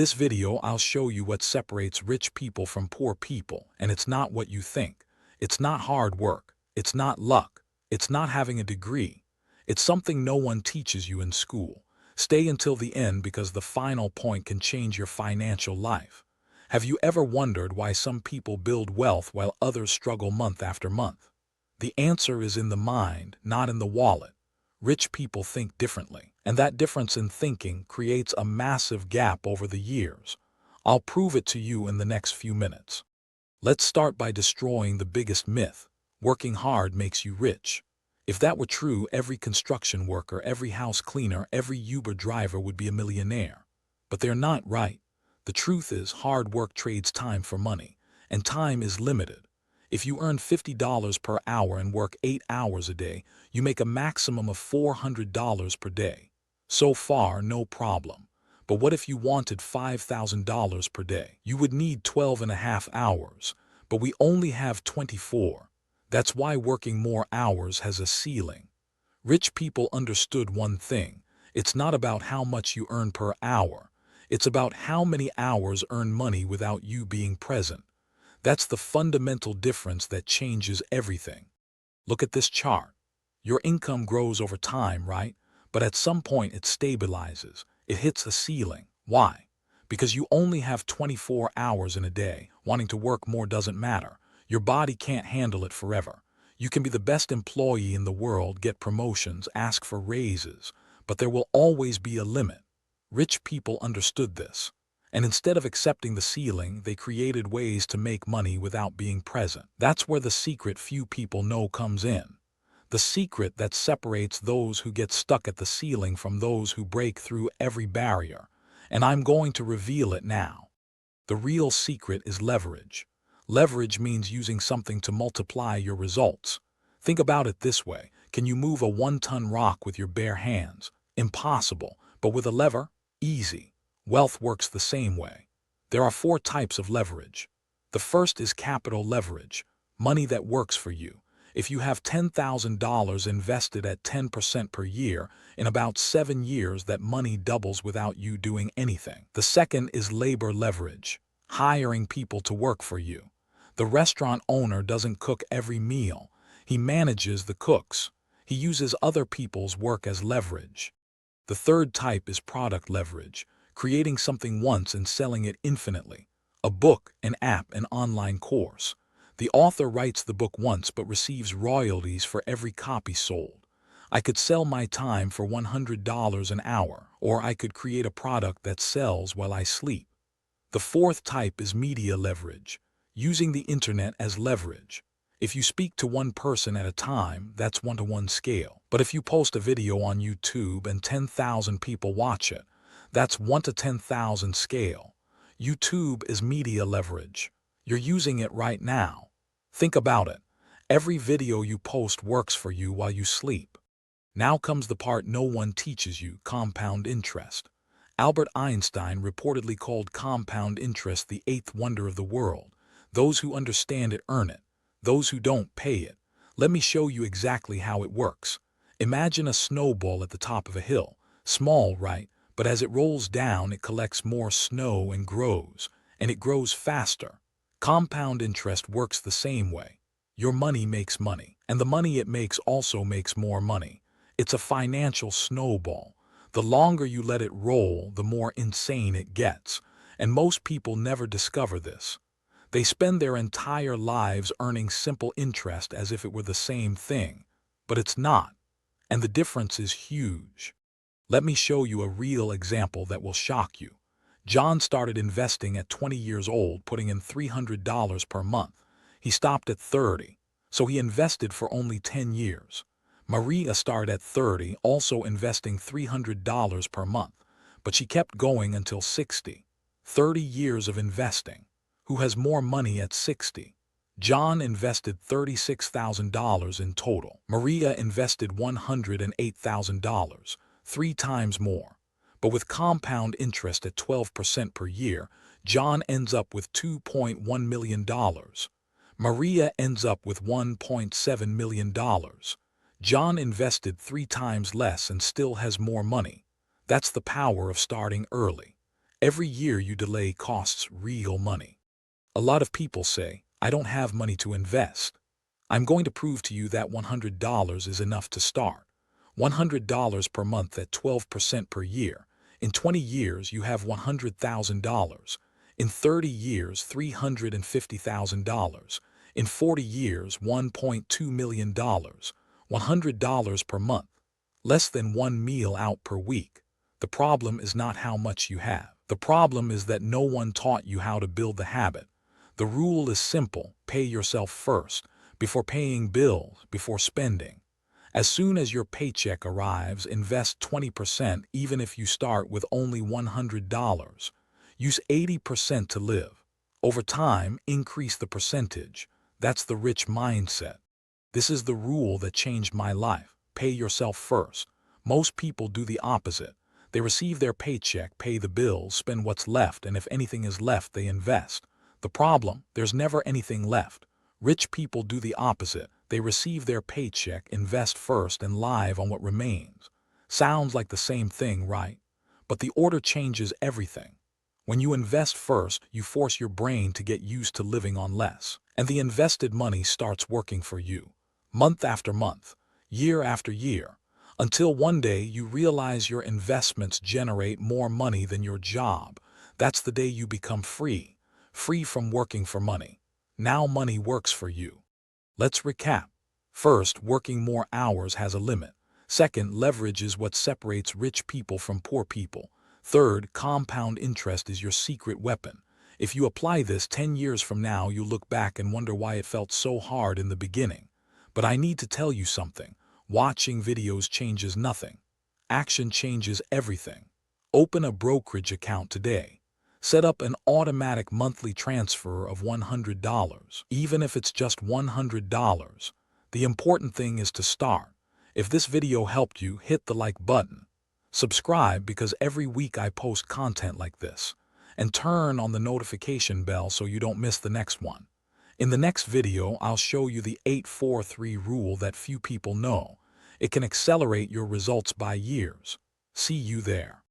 this video, I'll show you what separates rich people from poor people, and it's not what you think. It's not hard work. It's not luck. It's not having a degree. It's something no one teaches you in school. Stay until the end because the final point can change your financial life. Have you ever wondered why some people build wealth while others struggle month after month? The answer is in the mind, not in the wallet. Rich people think differently, and that difference in thinking creates a massive gap over the years. I'll prove it to you in the next few minutes. Let's start by destroying the biggest myth. Working hard makes you rich. If that were true, every construction worker, every house cleaner, every Uber driver would be a millionaire. But they're not right. The truth is, hard work trades time for money, and time is limited. If you earn $50 per hour and work 8 hours a day, you make a maximum of $400 per day. So far, no problem. But what if you wanted $5,000 per day? You would need 12.5 hours, but we only have 24. That's why working more hours has a ceiling. Rich people understood one thing. It's not about how much you earn per hour. It's about how many hours earn money without you being present. That's the fundamental difference that changes everything. Look at this chart. Your income grows over time, right? But at some point it stabilizes. It hits a ceiling. Why? Because you only have 24 hours in a day. Wanting to work more doesn't matter. Your body can't handle it forever. You can be the best employee in the world, get promotions, ask for raises, but there will always be a limit. Rich people understood this. And instead of accepting the ceiling, they created ways to make money without being present. That's where the secret few people know comes in. The secret that separates those who get stuck at the ceiling from those who break through every barrier. And I'm going to reveal it now. The real secret is leverage. Leverage means using something to multiply your results. Think about it this way. Can you move a 1-ton rock with your bare hands? Impossible. But with a lever? Easy. Wealth works the same way. There are 4 types of leverage. The first is capital leverage, money that works for you. If you have $10,000 invested at 10% per year, in about 7 years that money doubles without you doing anything. The second is labor leverage, hiring people to work for you. The restaurant owner doesn't cook every meal. He manages the cooks. He uses other people's work as leverage. The third type is product leverage, creating something once and selling it infinitely. A book, an app, an online course. The author writes the book once but receives royalties for every copy sold. I could sell my time for $100 an hour, or I could create a product that sells while I sleep. The fourth type is media leverage, using the internet as leverage. If you speak to one person at a time, that's 1-to-1 scale. But if you post a video on YouTube and 10,000 people watch it, that's 1 to 10,000 scale. YouTube is media leverage. You're using it right now. Think about it. Every video you post works for you while you sleep. Now comes the part no one teaches you, compound interest. Albert Einstein reportedly called compound interest the 8th wonder of the world. Those who understand it earn it. Those who don't pay it. Let me show you exactly how it works. Imagine a snowball at the top of a hill. Small, right? But as it rolls down, it collects more snow and it grows faster. Compound interest works the same way. Your money makes money, and the money it makes also makes more money. It's a financial snowball. The longer you let it roll, the more insane it gets, and most people never discover this. They spend their entire lives earning simple interest as if it were the same thing, but it's not, and the difference is huge. Let me show you a real example that will shock you. John started investing at 20 years old, putting in $300 per month. He stopped at 30, so he invested for only 10 years. Maria started at 30, also investing $300 per month, but she kept going until 60. 30 years of investing. Who has more money at 60? John invested $36,000 in total. Maria invested $108,000. 3 times more. But with compound interest at 12% per year, John ends up with $2.1 million. Maria ends up with $1.7 million. John invested 3 times less and still has more money. That's the power of starting early. Every year you delay costs real money. A lot of people say, I don't have money to invest. I'm going to prove to you that $100 is enough to start. $100 per month at 12% per year. In 20 years, you have $100,000. In 30 years, $350,000. In 40 years, $1.2 million. $100 per month. Less than one meal out per week. The problem is not how much you have. The problem is that no one taught you how to build the habit. The rule is simple: pay yourself first, before paying bills, before spending. As soon as your paycheck arrives, invest 20% even if you start with only $100. Use 80% to live. Over time, increase the percentage. That's the rich mindset. This is the rule that changed my life. Pay yourself first. Most people do the opposite. They receive their paycheck, pay the bills, spend what's left, and if anything is left, they invest. The problem, there's never anything left. Rich people do the opposite. They receive their paycheck, invest first, and live on what remains. Sounds like the same thing, right? But the order changes everything. When you invest first, you force your brain to get used to living on less, and the invested money starts working for you. Month after month, year after year, until one day you realize your investments generate more money than your job. That's the day you become free. Free from working for money. Now money works for you. Let's recap. First, working more hours has a limit. Second, leverage is what separates rich people from poor people. Third, compound interest is your secret weapon. If you apply this 10 years from now, you'll look back and wonder why it felt so hard in the beginning. But I need to tell you something. Watching videos changes nothing. Action changes everything. Open a brokerage account today. Set up an automatic monthly transfer of $100, even if it's just $100. The important thing is to start. If this video helped you, hit the like button. Subscribe because every week I post content like this. And turn on the notification bell so you don't miss the next one. In the next video, I'll show you the 8-4-3 rule that few people know. It can accelerate your results by years. See you there.